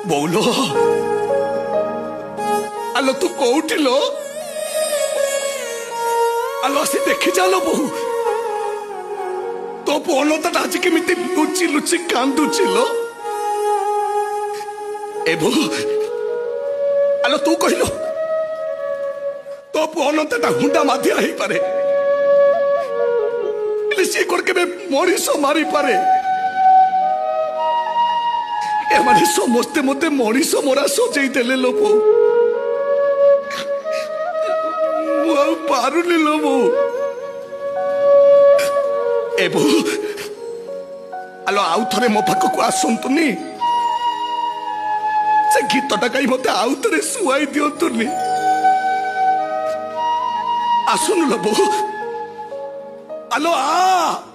बोलो आलो तू कौटी लो आलो आसी देखी जालो बहु तो पनता आज केमी लुचि लुचि कांदुची लो ए बहु आलो तू कहलो तो पनता हुंडा माधिया ही पारे सी करके मनीष मारी पारे एमाने समस्ते मते मनीष मरा सजई देले लो बो पारुनी लो बो ए बो आलो आउ थरे मो पाख को आसंतुनी से गीतटा कहीं मते आउ थरे सुआई दियंतुनी आसुन लो बो आलो आ